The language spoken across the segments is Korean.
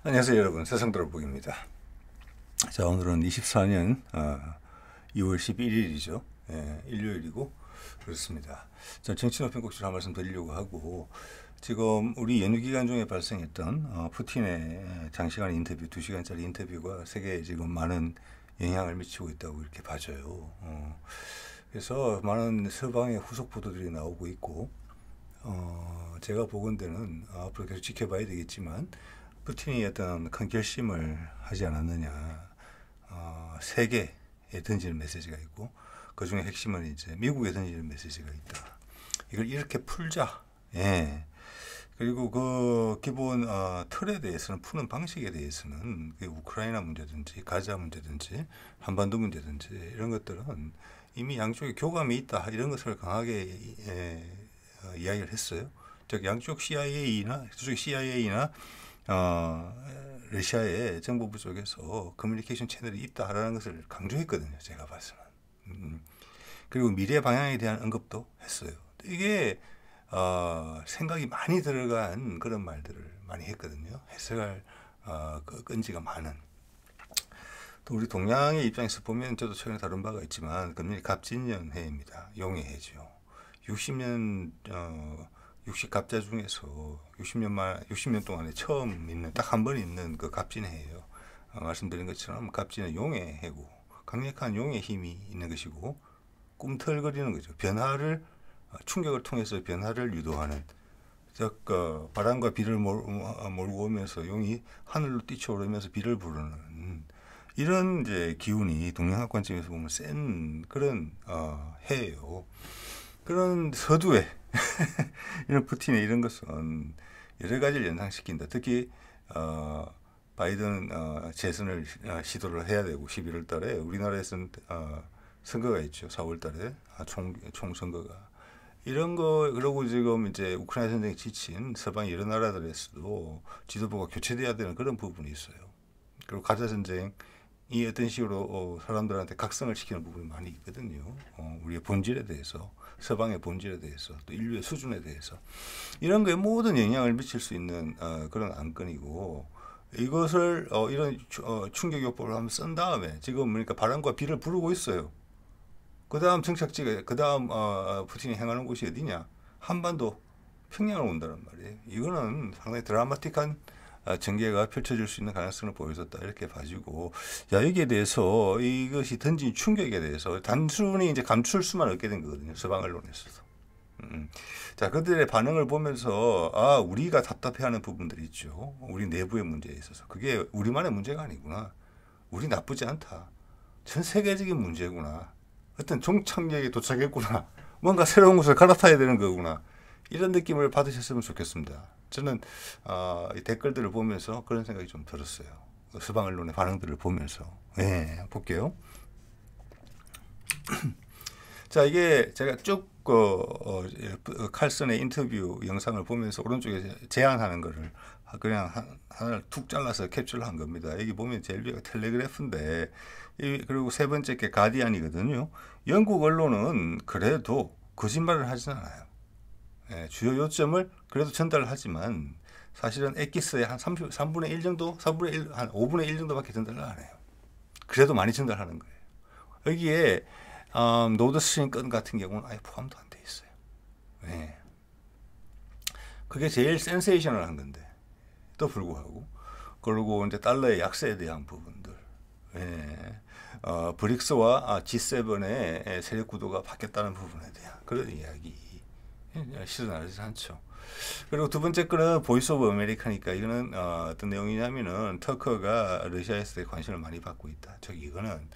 안녕하세요 여러분, 세상들어보기입니다. 자, 오늘은 24년 2월 11일이죠. 예, 일요일이고 그렇습니다. 자, 정치노편 꼭지로 한 말씀 드리려고 하고, 지금 우리 연휴 기간 중에 발생했던 푸틴의 장시간 인터뷰, 2시간짜리 인터뷰가 세계에 지금 많은 영향을 미치고 있다고 이렇게 봐져요. 그래서 많은 서방의 후속 보도들이 나오고 있고, 제가 보건대는 앞으로 계속 지켜봐야 되겠지만, 푸틴이 어떤 큰 결심을 하지 않았느냐, 세계에 던지는 메시지가 있고, 그 중에 핵심은 이제 미국에 던지는 메시지가 있다. 이걸 이렇게 풀자. 예. 그리고 그 기본 틀에 대해서는, 푸는 방식에 대해서는 그 우크라이나 문제든지 가자 문제든지 한반도 문제든지 이런 것들은 이미 양쪽에 교감이 있다, 이런 것을 강하게 이야기를 했어요. 즉 양쪽 CIA나 저쪽 CIA나 러시아의 정보부 쪽에서 커뮤니케이션 채널이 있다라는 것을 강조했거든요. 제가 봐서는. 그리고 미래 방향에 대한 언급도 했어요. 이게 생각이 많이 들어간 그런 말들을 많이 했거든요. 해석할 끈지가 많은. 또 우리 동양의 입장에서 보면, 저도 최근에 다룬 바가 있지만, 금년이 갑진년 해입니다. 용의 해죠. 60년 60갑자 중에서 60년 동안에 처음 있는, 딱 한 번 있는 그 갑진해예요. 말씀드린 것처럼 갑진은 용의 해고, 강력한 용의 힘이 있는 것이고, 꿈틀거리는 거죠. 변화를, 충격을 통해서 변화를 유도하는, 즉 바람과 비를 몰고 오면서 용이 하늘로 뛰쳐오르면서 비를 부르는 이런 이제 기운이 동양학 관점에서 보면 센 그런 해예요. 그런 서두에 이런 푸틴의 이런 것은 여러 가지를 연상시킨다. 특히 바이든 재선을 시도를 해야 되고, 11월 달에 우리나라에서는 선거가 있죠. 4월 달에 총선거가. 이런 거, 그러고 지금 이제 우크라이나 전쟁에 지친 서방 여러 나라들에서도 지도부가 교체돼야 되는 그런 부분이 있어요. 그리고 가자 전쟁이 어떤 식으로 사람들한테 각성을 시키는 부분이 많이 있거든요. 우리의 본질에 대해서, 서방의 본질에 대해서, 또 인류의 수준에 대해서, 이런 거에 모든 영향을 미칠 수 있는 그런 안건이고, 이것을 이런 충격 요법을 한번 쓴 다음에 지금 그러니까 바람과 비를 부르고 있어요. 그 다음 정착지가, 그 다음 푸틴이 행하는 곳이 어디냐? 한반도, 평양을 온다는 말이에요. 이거는 상당히 드라마틱한 전개가 펼쳐질 수 있는 가능성을 보여줬다, 이렇게 봐지고, 야, 여기에 대해서, 이것이 던진 충격에 대해서 단순히 이제 감출 수만 없게 된 거거든요. 서방 언론에서도. 자, 그들의 반응을 보면서, 우리가 답답해하는 부분들이 있죠. 우리 내부의 문제에 있어서. 그게 우리만의 문제가 아니구나. 우리 나쁘지 않다. 전 세계적인 문제구나. 어떤 종착역에 도착했구나. 뭔가 새로운 곳을 갈아타야 되는 거구나. 이런 느낌을 받으셨으면 좋겠습니다. 저는 이 댓글들을 보면서 그런 생각이 좀 들었어요. 서방 언론의 반응들을 보면서. 네, 볼게요. 자, 이게 제가 쭉 칼슨의 인터뷰 영상을 보면서 오른쪽에 제안하는 거를 그냥 하나를 툭 잘라서 캡처를 한 겁니다. 여기 보면 제일 위가 텔레그래프인데, 그리고 세 번째 게 가디안이거든요. 영국 언론은 그래도 거짓말을 하진 않아요. 예, 주요 요점을 그래도 전달을 하지만, 사실은 엑기스의 한 3분의 1 정도, 3분의 1, 한 5분의 1 정도밖에 전달을 안 해요. 그래도 많이 전달하는 거예요. 여기에 노드스트림 건 같은 경우는 아예 포함도 안 돼 있어요. 예. 그게 제일 센세이셔널한 건데, 또 불구하고, 그리고 이제 달러의 약세에 대한 부분들, 예. 브릭스와 G7의 세력 구도가 바뀌었다는 부분에 대한 그런 이야기 실현하지 않죠. 그리고 두 번째 거는 보이스 오브 아메리카니까, 이거는 어떤 내용이냐면은 터커가 러시아에서 관심을 많이 받고 있다. 즉 이거는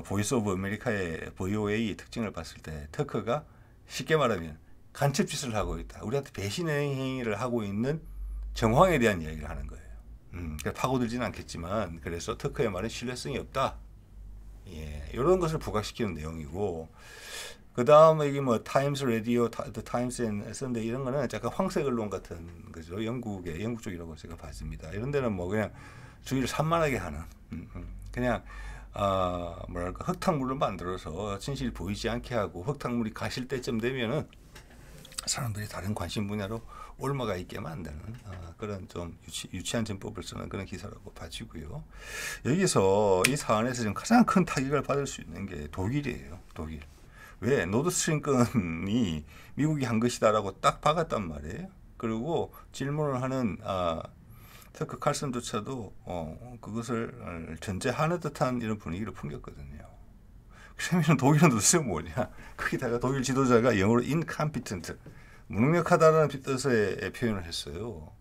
보이스 오브 아메리카의 VOA 특징을 봤을 때, 터커가 쉽게 말하면 간첩짓을 하고 있다, 우리한테 배신 행위를 하고 있는 정황에 대한 이야기를 하는 거예요. 파고들지는 않겠지만, 그래서 터커의 말은 신뢰성이 없다. 예, 이런 것을 부각시키는 내용이고, 그 다음에 이게 뭐 타임스 라디오, 더 타임스 앤 선데이, 이런 거는 약간 황색 언론 같은 거죠. 영국 쪽이라고 제가 봤습니다. 이런 데는 뭐 그냥 주의를 산만하게 하는, 그냥 뭐랄까, 흙탕물로 만들어서 진실이 보이지 않게 하고, 흙탕물이 가실 때쯤 되면은 사람들이 다른 관심 분야로 옮아가 있게 만드는 그런 좀 유치한 전법을 쓰는 그런 기사라고 봐지고요. 여기서 이 사안에서 지금 가장 큰 타격을 받을 수 있는 게 독일이에요. 독일. 왜? 노드스트림 건이 미국이 한 것이다라고 딱 박았단 말이에요. 그리고 질문을 하는 터크 칼슨조차도 그것을 전제하는 듯한 이런 분위기를 풍겼거든요. 그러면 독일은 도대체 뭐냐? 거기다가 독일 지도자가 영어로 incompetent, 무능력하다라는 뜻의 표현을 했어요.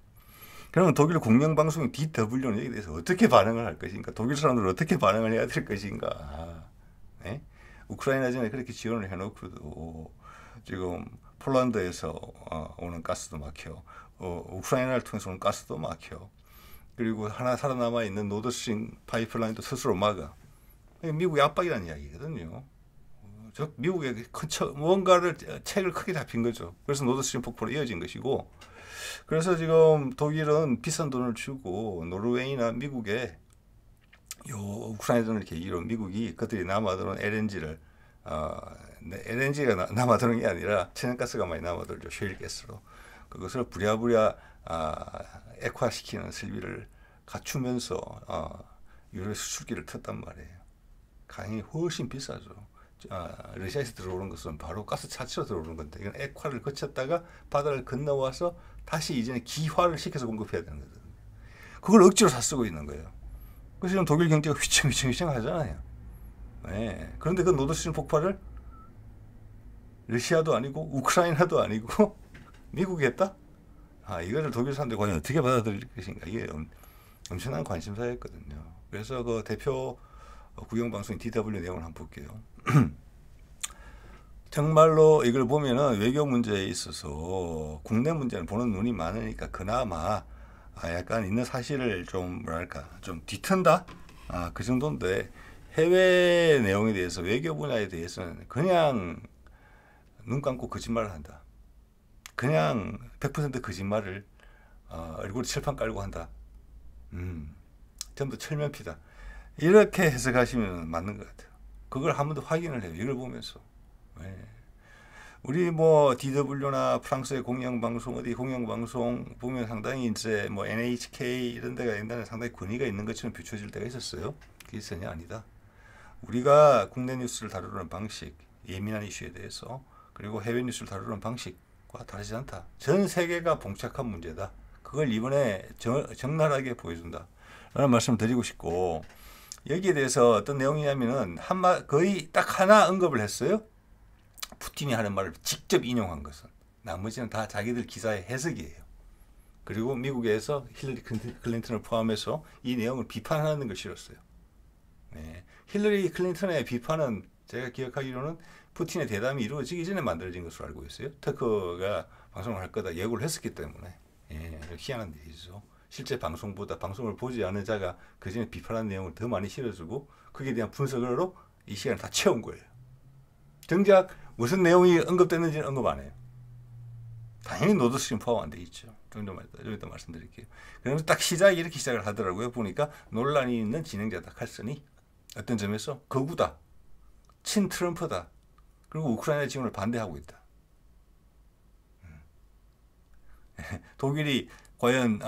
그러면 독일 공영방송인 DW는 여기에 대해서 어떻게 반응을 할 것인가? 독일 사람들은 어떻게 반응을 해야 될 것인가? 네? 우크라이나전에 그렇게 지원을 해놓고도 지금 폴란드에서 오는 가스도 막혀, 우크라이나를 통해서 오는 가스도 막혀, 그리고 하나 살아남아 있는 노드스트림 파이프라인도 스스로 막아. 미국의 압박이라는 이야기거든요. 즉 미국의 뭔가를 책을 크게 잡힌 거죠. 그래서 노드스트림 폭포로 이어진 것이고, 그래서 지금 독일은 비싼 돈을 주고 노르웨이나 미국에 요 우크라이나전을 계기로 미국이 그들이 남아도는 LNG를 LNG가 남아도는 게 아니라 천연가스가 많이 남아돌죠. 셰일가스로. 그것을 부랴부랴 액화시키는 설비를 갖추면서 유럽 수출기를 텄단 말이에요. 가격이 훨씬 비싸죠. 러시아에서 들어오는 것은 바로 가스 차치로 들어오는 건데, 이건 액화를 거쳤다가 바다를 건너와서 다시 이제는 기화를 시켜서 공급해야 되는 거거든요. 그걸 억지로 사 쓰고 있는 거예요. 그래서 지금 독일 경제가 휘청휘청 하잖아요. 네. 그런데 그 노드스트림 폭발을 러시아도 아니고 우크라이나도 아니고 미국이 했다? 이거를 독일 사람들이 과연 어떻게 받아들일 것인가? 이게 엄청난 관심사였거든요. 그래서 그 대표 국영방송인 DW 내용을 한번 볼게요. 정말로 이걸 보면은 외교 문제에 있어서 국내 문제는 보는 눈이 많으니까 그나마 약간 있는 사실을 좀 뭐랄까 좀 뒤튼다? 그 정도인데, 해외 내용에 대해서, 외교 분야에 대해서는 그냥 눈 감고 거짓말을 한다. 그냥 100% 거짓말을 얼굴에 칠판 깔고 한다. 전부 철면피다. 이렇게 해석하시면 맞는 것 같아요. 그걸 한 번 더 확인을 해요. 이걸 보면서. 네. 우리 뭐 DW나 프랑스의 공영방송, 어디 공영방송 보면 상당히 이제 뭐 NHK 이런 데가 옛날에 상당히 권위가 있는 것처럼 비춰질 때가 있었어요. 그게 있었냐? 아니다. 우리가 국내 뉴스를 다루는 방식, 예민한 이슈에 대해서, 그리고 해외 뉴스를 다루는 방식과 다르지 않다. 전 세계가 봉착한 문제다. 그걸 이번에 적나라하게 보여준다. 라는 말씀을 드리고 싶고, 여기에 대해서 어떤 내용이냐면은 거의 딱 하나 언급을 했어요. 푸틴이 하는 말을 직접 인용한 것은. 나머지는 다 자기들 기사의 해석이에요. 그리고 미국에서 힐러리 클린턴을 포함해서 이 내용을 비판하는 걸 실었어요. 네. 힐러리 클린턴의 비판은 제가 기억하기로는 푸틴의 대담이 이루어지기 전에 만들어진 것으로 알고 있어요. 터커가 방송을 할 거다 예고를 했었기 때문에. 희한한 일이죠. 실제 방송보다 방송을 보지 않은 자가 그 전에 비판한 내용을 더 많이 실어주고 거기에 대한 분석으로 이 시간을 다 채운 거예요. 정작 무슨 내용이 언급됐는지는 언급 안 해요. 당연히 노드스트림 포함 안 돼 있죠. 좀 이따 말씀드릴게요. 그러면서 딱 이렇게 시작을 하더라고요. 보니까 논란이 있는 진행자다. 칼슨이 어떤 점에서 거구다, 친 트럼프다, 그리고 우크라이나 지원을 반대하고 있다. 독일이 과연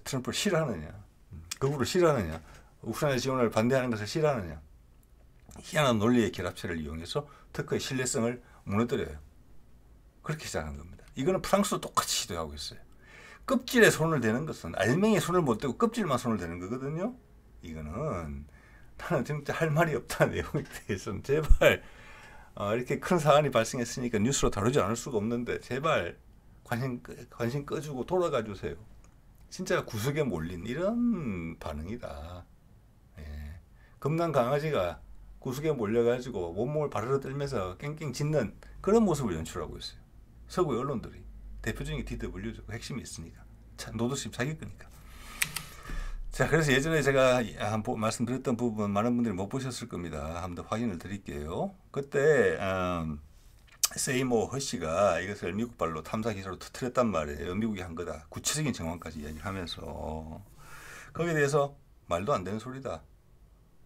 트럼프를 싫어하느냐, 거구를 싫어하느냐, 우크라이나 지원을 반대하는 것을 싫어하느냐. 희한한 논리의 결합체를 이용해서 터크의 신뢰성을 무너뜨려요. 그렇게 시작한 겁니다. 이거는 프랑스도 똑같이 시도하고 있어요. 껍질에 손을 대는 것은 알맹이에 손을 못 대고 껍질만 손을 대는 거거든요. 이거는 나는 진짜 할 말이 없다는 내용에 대해서는 제발 이렇게 큰 사안이 발생했으니까 뉴스로 다루지 않을 수가 없는데 제발 관심 꺼주고 돌아가 주세요. 진짜 구석에 몰린 이런 반응이다. 겁난 강아지가 구석에 몰려가지고 몸을 바르르 떨면서 깽깽 짖는 그런 모습을 연출하고 있어요. 서구의 언론들이. 대표적인 게 DW죠. 핵심이 있으니까. 노드스트림 자기 거니까. 자, 그래서 예전에 제가 말씀드렸던 부분 많은 분들이 못 보셨을 겁니다. 한번 더 확인을 드릴게요. 그때 세이모 허씨가 이것을 미국발로 탐사 기사로 터뜨렸단 말이에요. 미국이 한 거다. 구체적인 정황까지 이야기하면서 거기에 대해서 말도 안 되는 소리다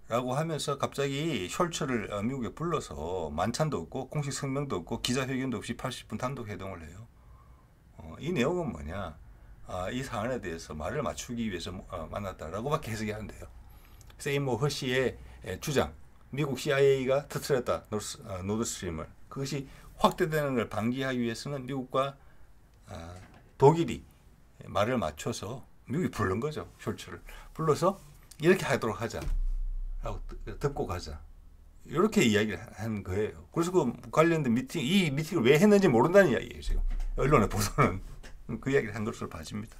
라고 하면서 갑자기 숄츠를 미국에 불러서 만찬도 없고 공식 성명도 없고 기자회견도 없이 80분 단독 회동을 해요. 이 내용은 뭐냐? 이 사안에 대해서 말을 맞추기 위해서 만났다라고밖에 해석이 안 돼요. 세이모 허시의 주장, 미국 CIA가 터뜨렸다 노드스트림을. 그것이 확대되는 걸 방지하기 위해서는 미국과 독일이 말을 맞춰서 미국이 부른 거죠. 숄츠를 불러서 이렇게 하도록 하자. 라고 듣고 가자. 이렇게 이야기를 한 거예요. 그래서 그 관련된 이 미팅을 왜 했는지 모른다는 이야기예요. 지금 언론의 보도는 그 이야기를 한 것으로 봐집니다.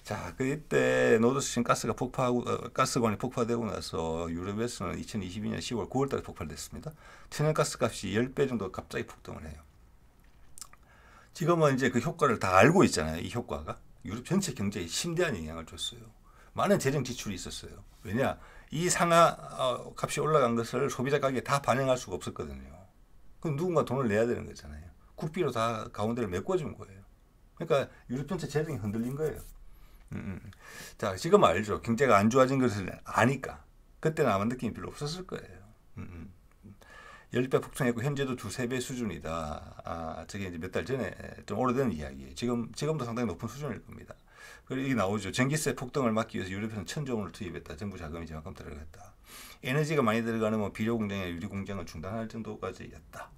자, 그때 노드스트림 가스관이 폭파되고 나서 유럽에서는 2022년 10월 9월달에 폭발됐습니다. 천연가스 값이 10배 정도 갑자기 폭등을 해요. 지금은 이제 그 효과를 다 알고 있잖아요. 이 효과가 유럽 전체 경제에 심대한 영향을 줬어요. 많은 재정 지출이 있었어요. 왜냐? 이 상하 값이 올라간 것을 소비자 가격에 다 반영할 수가 없었거든요. 그럼 누군가 돈을 내야 되는 거잖아요. 국비로 다 가운데를 메꿔준 거예요. 그러니까 유럽 전체 재정이 흔들린 거예요. 자, 지금 알죠. 경제가 안 좋아진 것을 아니까. 그때는 아마 느낌이 별로 없었을 거예요. 10배 폭등했고 현재도 2~3배 수준이다. 저게 이제 몇 달 전에 좀 오래된 이야기예요. 지금도 상당히 높은 수준일 겁니다. 그리고 이게 나오죠. 전기세 폭등을 막기 위해서 유럽에서는 1,000조 원을 투입했다. 정부 자금이 저만큼 들어갔다. 에너지가 많이 들어가는 뭐 비료 공장이나 유리 공장을 중단할 정도까지였다.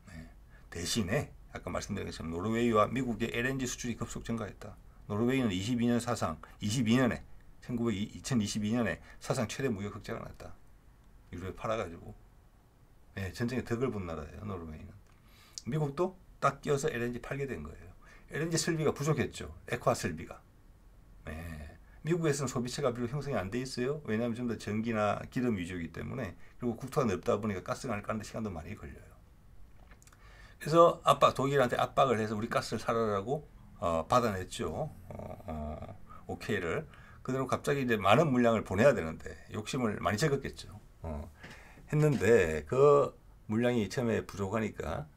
네. 대신에 아까 말씀드린 것처럼 노르웨이와 미국의 LNG 수출이 급속 증가했다. 노르웨이는 2022년에 사상 최대 무역 흑자가 났다. 유럽에 팔아가지고. 네, 전쟁에 덕을 본 나라예요. 노르웨이는. 미국도 딱 끼어서 LNG 팔게 된 거예요. LNG 설비가 부족했죠. 액화 설비가. 네. 미국에서는 소비체가 별로 형성이 안 돼 있어요. 왜냐하면 좀 더 전기나 기름 위주이기 때문에. 그리고 국토가 넓다 보니까 가스관을 까는데 시간도 많이 걸려요. 그래서 독일한테 압박을 해서 우리 가스를 사라라고 받아냈죠. 오케이를. 그대로 갑자기 이제 많은 물량을 보내야 되는데 욕심을 많이 적었겠죠. 했는데 그 물량이 처음에 부족하니까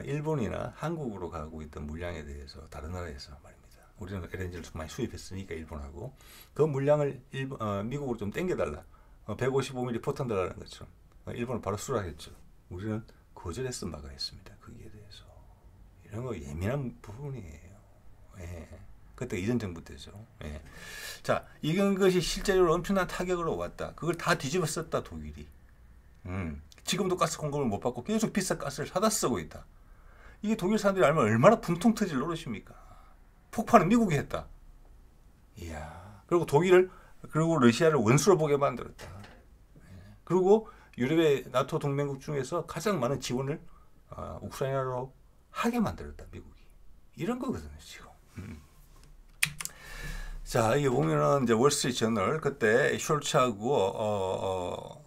일본이나 한국으로 가고 있던 물량에 대해서 다른 나라에서 말입니다. 우리는 LNG를 좀 많이 수입했으니까 일본하고 그 물량을 미국으로 좀 땡겨달라. 155mm 포탄 달라는 것처럼 일본은 바로 수락했죠. 우리는 거절했음 바가 있습니다. 거기에 대해서. 이런 거 예민한 부분이에요. 예. 그때 이전 정부 때죠. 예. 자, 이런 것이 실제로 엄청난 타격으로 왔다. 그걸 다 뒤집어 썼다, 독일이. 지금도 가스 공급을 못 받고 계속 비싼 가스를 사다 쓰고 있다. 이게 독일 사람들이 알면 얼마나 분통 터질 노릇입니까? 폭발은 미국이 했다. 이야. 그리고 그리고 러시아를 원수로 보게 만들었다. 예. 그리고 유럽의 나토 동맹국 중에서 가장 많은 지원을 우크라이나로 하게 만들었다, 미국이. 이런 거거든요, 지금. 자, 이게 보면은 이제 월스트리트 저널 그때 숄츠하고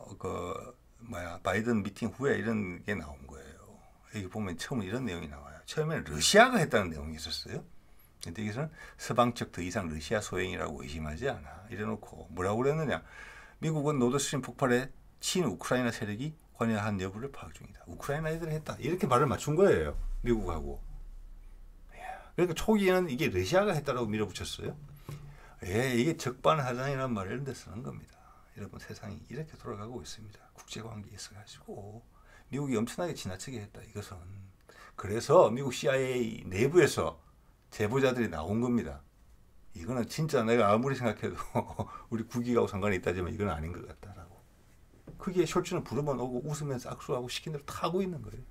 바이든 미팅 후에 이런 게 나온 거예요. 여기 보면 처음 이런 내용이 나와요. 처음에는 러시아가 했다는 내용이 있었어요. 근데 여기서는 서방 측 더 이상 러시아 소행이라고 의심하지 않아. 이래놓고 뭐라고 그랬느냐? 미국은 노드스트림 폭발에 친우크라이나 세력이 관여한 여부를 파악 중이다. 우크라이나 애들이 했다. 이렇게 말을 맞춘 거예요. 미국하고. 그러니까 초기에는 이게 러시아가 했다라고 밀어붙였어요. 이게 적반하장이라는 말을 이런 데 쓰는 겁니다. 여러분, 세상이 이렇게 돌아가고 있습니다. 국제관계에 있어가지고 미국이 엄청나게 지나치게 했다. 이것은. 그래서 미국 CIA 내부에서 제보자들이 나온 겁니다. 이거는 진짜 내가 아무리 생각해도 우리 국익하고 상관이 있다지만 이건 아닌 것 같다라고. 그게 숄츠는 부르면 오고 웃으면서 악수하고 시킨 대로 다 하고 있는 거예요.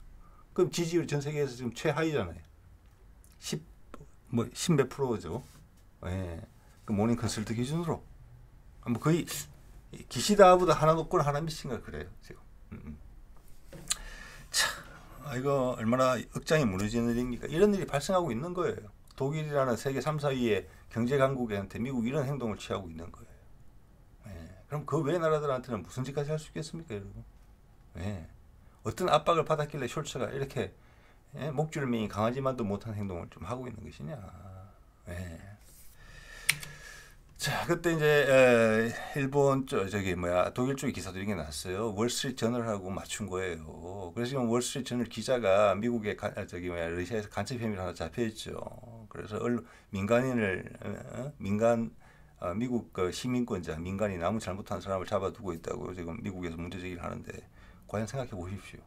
그럼 지지율 전 세계에서 지금 최하위잖아요. 10몇 프로죠. 예. 그 모닝 컨설트 기준으로. 뭐 거의 기시다보다 하나 높거나 하나 밑인가 그래요, 지금. 자, 이거 얼마나 억장이 무너지는 일입니까? 이런 일이 발생하고 있는 거예요. 독일이라는 세계 3, 4위의 경제 강국한테 미국 이런 행동을 취하고 있는 거예요. 예. 그럼 그 외 나라들한테는 무슨 짓까지 할 수 있겠습니까, 여러분? 예. 어떤 압박을 받았길래 숄츠가 이렇게 목줄맹이 강하지만도 못한 행동을 좀 하고 있는 것이냐. 예. 자, 그때 이제 일본 독일 쪽의 기사들이 이게 났어요. 월스트리트 저널하고 맞춘 거예요. 그래서 지금 월스트리트 저널 기자가 미국의 러시아에서 간첩 혐의로 하나 잡혀있죠. 그래서 민간 미국 그 시민권자 민간이 아무 잘못한 사람을 잡아두고 있다고 지금 미국에서 문제제기를 하는데 과연 생각해 보십시오.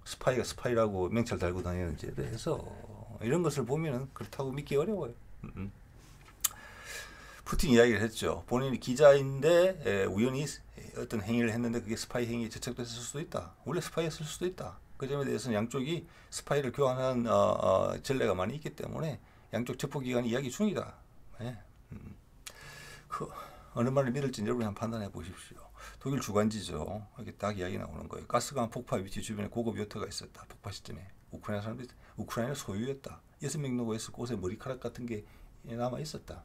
스파이가 스파이라고 명찰 달고 다니는지에 대해서 이런 것을 보면은 그렇다고 믿기 어려워요. 푸틴 이야기를 했죠. 본인이 기자인데 우연히 어떤 행위를 했는데 그게 스파이 행위에 저촉됐을 수도 있다. 원래 스파이였을 수도 있다. 그 점에 대해서는 양쪽이 스파이를 교환하는 전례가 많이 있기 때문에 양쪽 첩보기관이 이야기 중이다. 네. 어느 말을 믿을지 여러분이 한번 판단해 보십시오. 독일 주간지죠. 이렇게 딱 이야기 나오는 거예요. 가스관 폭파 위치 주변에 고급 요트가 있었다. 폭파 시점에 우크라이나 사람들이 우크라이나 소유였다. 6명 노고에서 곳에 머리카락 같은 게 남아 있었다.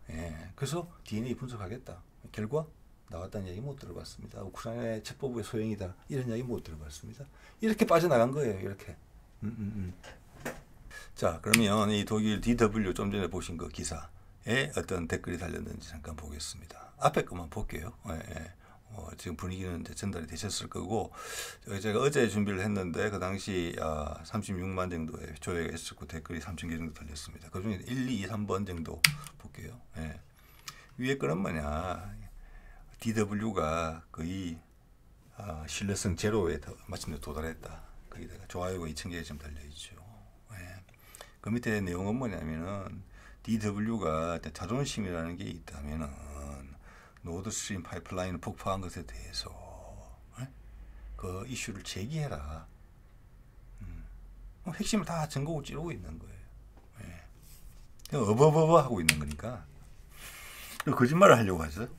예, 그래서 DNA 분석하겠다. 결과 나왔다는 이야기 못 들어봤습니다. 우크라이나의 첩보부의 소행이다. 이런 이야기 못 들어봤습니다. 이렇게 빠져나간 거예요. 이렇게. 자, 그러면 이 독일 DW 좀 전에 보신 그 기사에 어떤 댓글이 달렸는지 잠깐 보겠습니다. 앞에 것만 볼게요. 예. 지금 분위기는 이제 전달이 되셨을 거고, 제가 어제 준비를 했는데 그 당시 36만 정도의 조회가 있었고 댓글이 3,000개 정도 달렸습니다. 그 중에 1, 2, 3번 정도 볼게요. 예. 위에 거는 뭐냐, DW가 거의 신뢰성 제로에 마침내 도달했다. 거기다가 좋아요가 2,000개 지금 달려있죠. 예. 그 밑에 내용은 뭐냐면은 DW가 자존심이라는 게 있다면은 노드스트림 파이프라인을 폭파한 것에 대해서 그 이슈를 제기해라. 핵심을 다 증거고 찌르고 있는 거예요. 예. 어버버버 하고 있는 거니까. 거짓말을 하려고 하죠.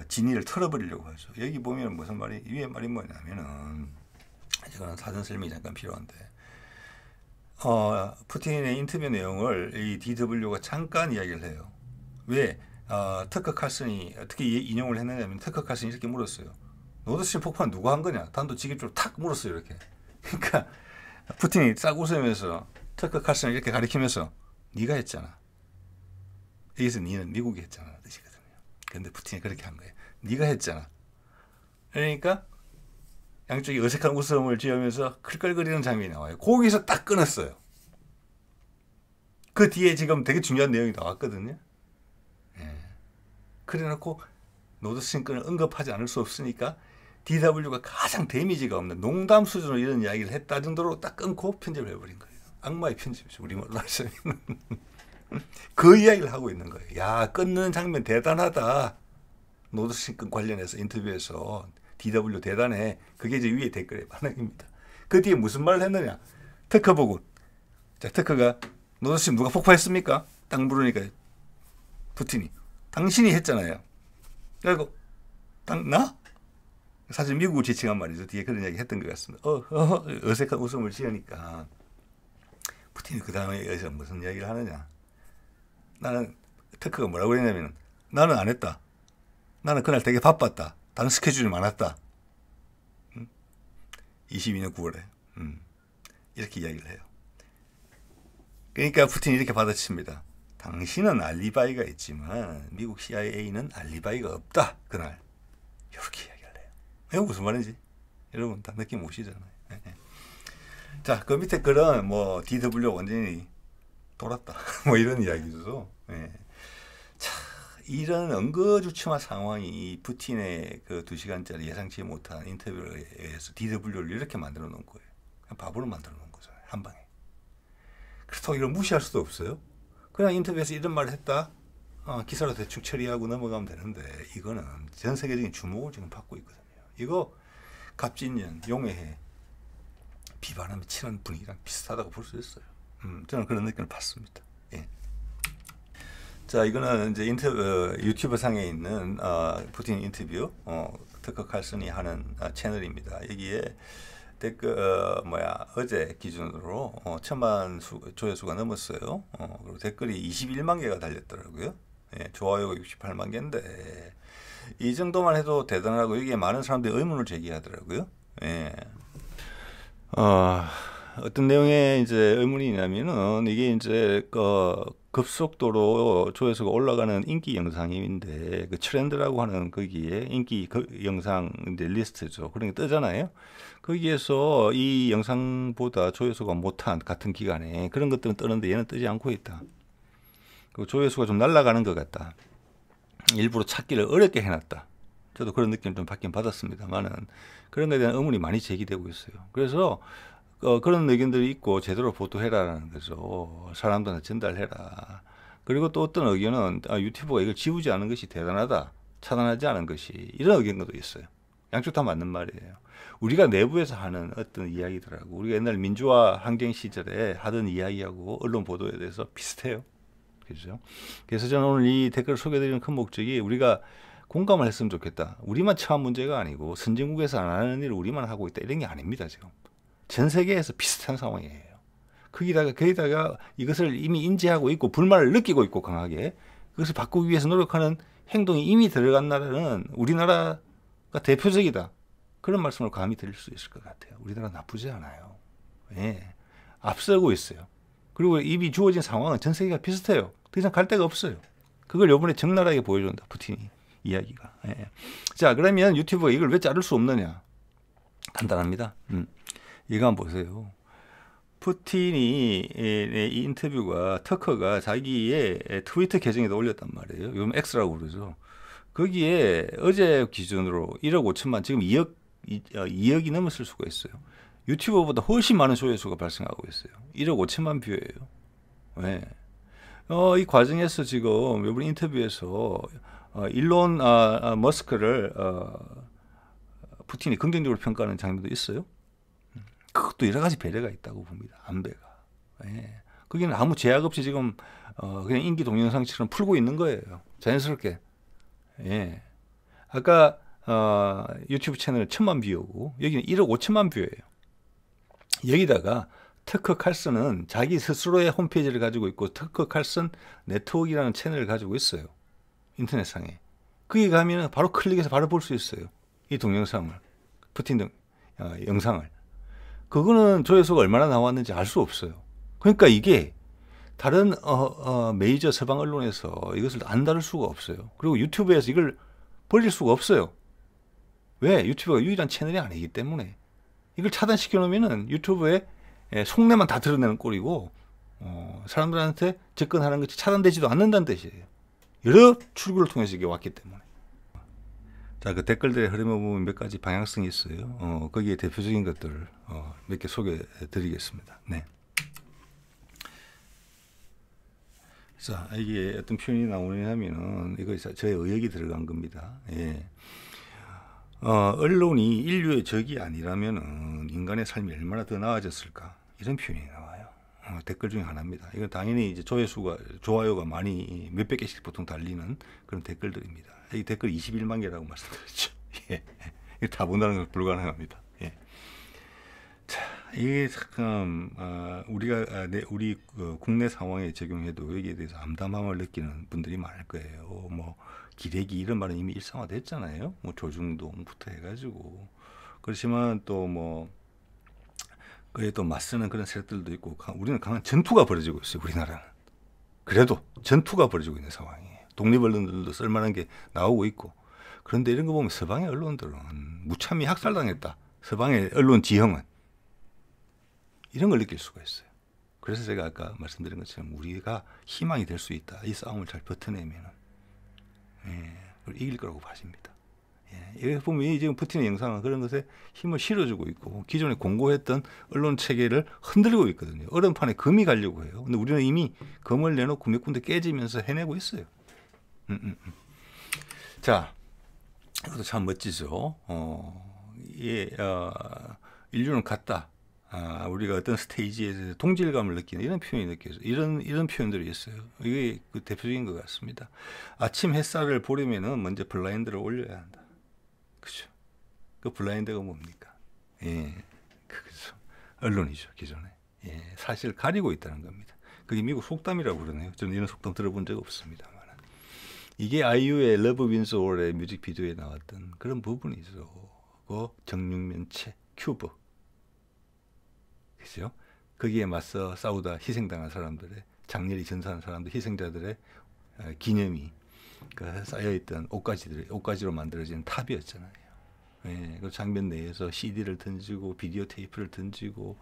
진위를 털어버리려고 하죠. 여기 보면 무슨 말이, 위에 말이 뭐냐면은, 이거는 사전 설명이 잠깐 필요한데, 푸틴의 인터뷰 내용을 이 DW가 잠깐 이야기를 해요. 왜? 터커 칼슨이 어떻게 인용을 했느냐면, 터커 칼슨이 이렇게 물었어요. 노드스트림 폭파는 누가 한 거냐? 단도직입적으로 탁 물었어요. 이렇게. 그러니까 푸틴이 싹 웃으면서 터커 칼슨을 이렇게 가리키면서 네가 했잖아. 여기서 니는 미국이 했잖아 뜻이거든요. 그런데 푸틴이 그렇게 한 거예요. 네가 했잖아. 그러니까 양쪽이 어색한 웃음을 지으면서 클끌거리는 장면이 나와요. 거기서 딱 끊었어요. 그 뒤에 지금 되게 중요한 내용이 나왔거든요. 예. 그래놓고 노드스트림 건을 언급하지 않을 수 없으니까 DW가 가장 데미지가 없는 농담 수준으로 이런 이야기를 했다 정도로 딱 끊고 편집을 해버린 거예요. 악마의 편집이죠. 우리 말로 하자면. 그 이야기를 하고 있는 거예요. 야, 끊는 장면 대단하다. 노드스트림 건 관련해서 인터뷰에서 DW 대단해. 그게 이제 위에 댓글의 반응입니다. 그 뒤에 무슨 말을 했느냐. 터커 보고. 자, 터커가 노드스트림 누가 폭파했습니까? 딱 물으니까 푸틴이 당신이 했잖아요. 그리고 나? 사실 미국을 지칭한 말이죠. 뒤에 그런 이야기 했던 것 같습니다. 어색한 웃음을 지으니까 푸틴이 그 다음에 여기서 무슨 이야기를 하느냐. 나는 터커가 뭐라고 했냐면 나는 안 했다. 나는 그날 되게 바빴다. 다른 스케줄이 많았다. 22년 9월에 이렇게 이야기를 해요. 그러니까 푸틴이 이렇게 받아칩니다. 당신은 알리바이가 있지만 미국 CIA는 알리바이가 없다. 그날 이렇게 이야기를 해요. 이거 무슨 말인지 여러분 다 느낌 오시잖아요. 자, 그 밑에 글은 뭐 DW 완전히 돌았다. 뭐 이런 이야기죠. 예. 자, 이런 엉거주춤한 상황이 푸틴의 그 2시간짜리 예상치 못한 인터뷰에 의해서 DW를 이렇게 만들어 놓은 거예요. 그냥 바보로 만들어 놓은 거잖아요. 한 방에. 그렇다고 이걸 무시할 수도 없어요. 그냥 인터뷰에서 이런 말을 했다. 기사로 대충 처리하고 넘어가면 되는데 이거는 전 세계적인 주목을 지금 받고 있거든요. 이거 갑진년, 용해해 비반하며 치는 분위기랑 비슷하다고 볼 수 있어요. 저는 그런 느낌을 받습니다. 예. 자, 이거는 이제 유튜브 상에 있는 푸틴 인터뷰 터커 칼슨이 하는 채널입니다. 여기에 댓글 어제 기준으로 1,000만 조회수가 넘었어요. 그리고 댓글이 21만 개가 달렸더라고요. 예, 좋아요가 68만 개인데 이 정도만 해도 대단하고 여기에 많은 사람들이 의문을 제기하더라고요. 예. 어떤 내용의 이제 의문이 있냐면은 이게 이제 급속도로 조회수가 올라가는 인기 영상인데 그 트렌드라고 하는 거기에 인기 영상 이제 리스트죠. 그런 게 뜨잖아요. 거기에서 이 영상보다 조회수가 못한 같은 기간에 그런 것들은 뜨는데 얘는 뜨지 않고 있다. 그 조회수가 좀 날아가는 것 같다. 일부러 찾기를 어렵게 해놨다. 저도 그런 느낌을 좀 받긴 받았습니다만은 그런 것에 대한 의문이 많이 제기되고 있어요. 그래서 그런 의견들이 있고 제대로 보도해라라는 거죠. 사람들한테 전달해라. 그리고 또 어떤 의견은 유튜브가 이걸 지우지 않은 것이 대단하다. 차단하지 않은 것이 이런 의견도 있어요. 양쪽 다 맞는 말이에요. 우리가 내부에서 하는 어떤 이야기들하고 우리가 옛날 민주화 항쟁 시절에 하던 이야기하고 언론 보도에 대해서 비슷해요. 그죠? 그래서 저는 오늘 이 댓글을 소개해드리는 큰 목적이 우리가 공감을 했으면 좋겠다. 우리만 처한 문제가 아니고 선진국에서 안 하는 일을 우리만 하고 있다. 이런 게 아닙니다. 지금 전 세계에서 비슷한 상황이에요. 거기다가 이것을 이미 인지하고 있고 불만을 느끼고 있고 강하게 그것을 바꾸기 위해서 노력하는 행동이 이미 들어간 나라는 우리나라가 대표적이다. 그런 말씀을 감히 드릴 수 있을 것 같아요. 우리나라 나쁘지 않아요. 예, 앞서고 있어요. 그리고 이미 주어진 상황은 전 세계가 비슷해요. 더 이상 갈 데가 없어요. 그걸 이번에 적나라하게 보여준다. 푸틴이 이야기가. 예. 자, 그러면 유튜브가 이걸 왜 자를 수 없느냐? 간단합니다. 이거 한번 보세요. 푸틴이 이 인터뷰가 터커가 자기의 트위터 계정에다 올렸단 말이에요. 요즘 X라고 그러죠. 거기에 어제 기준으로 1억 5천만 지금 2억이 넘었을 수가 있어요. 유튜버보다 훨씬 많은 조회수가 발생하고 있어요. 1억 5천만 뷰예요. 네. 이 과정에서 지금 이번 인터뷰에서 일론 머스크를 푸틴이 긍정적으로 평가하는 장면도 있어요. 그것도 여러 가지 배려가 있다고 봅니다. 안배가. 예. 거기는 아무 제약 없이 지금 그냥 인기 동영상처럼 풀고 있는 거예요. 자연스럽게. 예. 아까 유튜브 채널 1,000만 뷰고 여기는 1억 5천만 뷰예요. 여기다가 터커 칼슨은 자기 스스로의 홈페이지를 가지고 있고 터커 칼슨 네트워크라는 채널을 가지고 있어요. 인터넷상에. 거기 가면 바로 클릭해서 바로 볼 수 있어요. 이 동영상을. 푸틴 등 영상을. 그거는 조회수가 얼마나 나왔는지 알 수 없어요. 그러니까 이게 다른 메이저 서방 언론에서 이것을 안 다룰 수가 없어요. 그리고 유튜브에서 이걸 버릴 수가 없어요. 왜? 유튜브가 유일한 채널이 아니기 때문에. 이걸 차단시켜 놓으면은 유튜브에 속내만 다 드러내는 꼴이고 사람들한테 접근하는 것이 차단되지도 않는다는 뜻이에요. 여러 출구를 통해서 이게 왔기 때문에. 자, 그 댓글들의 흐름을 보면 몇 가지 방향성이 있어요. 거기에 대표적인 것들을 몇 개 소개해 드리겠습니다. 네. 자, 이게 어떤 표현이 나오냐면은, 이거 저의 의역이 들어간 겁니다. 예. 언론이 인류의 적이 아니라면은 인간의 삶이 얼마나 더 나아졌을까? 이런 표현이 나와요. 댓글 중에 하나입니다. 이건 당연히 이제 좋아요가 많이 몇백 개씩 보통 달리는 그런 댓글들입니다. 이 댓글 21만 개라고 말씀드렸죠. 예. 이거 다 본다는 건 불가능합니다. 예. 자, 이게 참 우리 국내 상황에 적용해도 여기에 대해서 암담함을 느끼는 분들이 많을 거예요. 뭐 기레기 이런 말은 이미 일상화됐잖아요. 뭐 조중동부터 해가지고. 그렇지만 또 뭐 그에 또 맞서는 그런 세력들도 있고 우리는 강한 전투가 벌어지고 있어요. 우리나라는. 그래도 전투가 벌어지고 있는 상황이에요. 독립 언론들도 쓸만한 게 나오고 있고. 그런데 이런 거 보면 서방의 언론들은 무참히 학살당했다. 서방의 언론 지형은. 이런 걸 느낄 수가 있어요. 그래서 제가 아까 말씀드린 것처럼 우리가 희망이 될 수 있다. 이 싸움을 잘 버텨내면 이길 거라고 봐집니다. 예, 여기 보면 지금 푸틴의 영상은 그런 것에 힘을 실어주고 있고 기존에 공고했던 언론 체계를 흔들고 있거든요. 얼음판에 금이 가려고 해요. 근데 우리는 이미 금을 내놓고 몇 군데 깨지면서 해내고 있어요. 자, 이것도 참 멋지죠. 인류는 같다. 우리가 어떤 스테이지에서 동질감을 느끼는 이런 표현이 느껴져요. 이런 표현들이 있어요. 이게 그 대표적인 것 같습니다. 아침 햇살을 보려면은 먼저 블라인드를 올려야 한다. 그죠? 그 블라인드가 뭡니까? 예, 그죠. 언론이죠, 기존에. 예, 사실 가리고 있다는 겁니다. 그게 미국 속담이라고 그러네요. 저는 이런 속담 들어본 적 없습니다만. 이게 아이유의 러브 윈즈 올의 뮤직비디오에 나왔던 그런 부분이죠. 그 정육면체 큐브. 그죠? 거기에 맞서 싸우다 희생당한 사람들의 장렬히 전사한 사람들 희생자들의 기념이 쌓여있던 옷가지로 만들어진 탑이었잖아요. 예, 그 장면 내에서 CD를 던지고 비디오 테이프를 던지고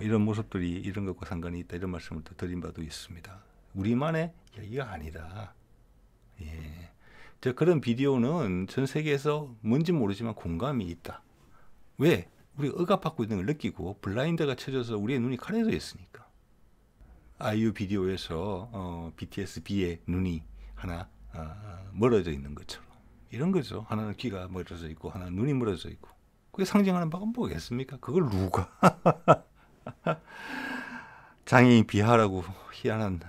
이런 모습들이 이런 것과 상관이 있다 이런 말씀을 또 드린 바도 있습니다. 우리만의 이야기가 아니다. 예. 그런 비디오는 전 세계에서 뭔지 모르지만 공감이 있다. 왜? 우리가 억압받고 있는 걸 느끼고 블라인드가 쳐져서 우리의 눈이 가려져 있으니까. 아이유 비디오에서 BTS B의 눈이 하나 멀어져 있는 것처럼 이런 거죠. 하나는 귀가 멀어져 있고 하나는 눈이 멀어져 있고. 그게 상징하는 바가 뭐겠습니까? 그걸 누가 장애인 비하라고 희한한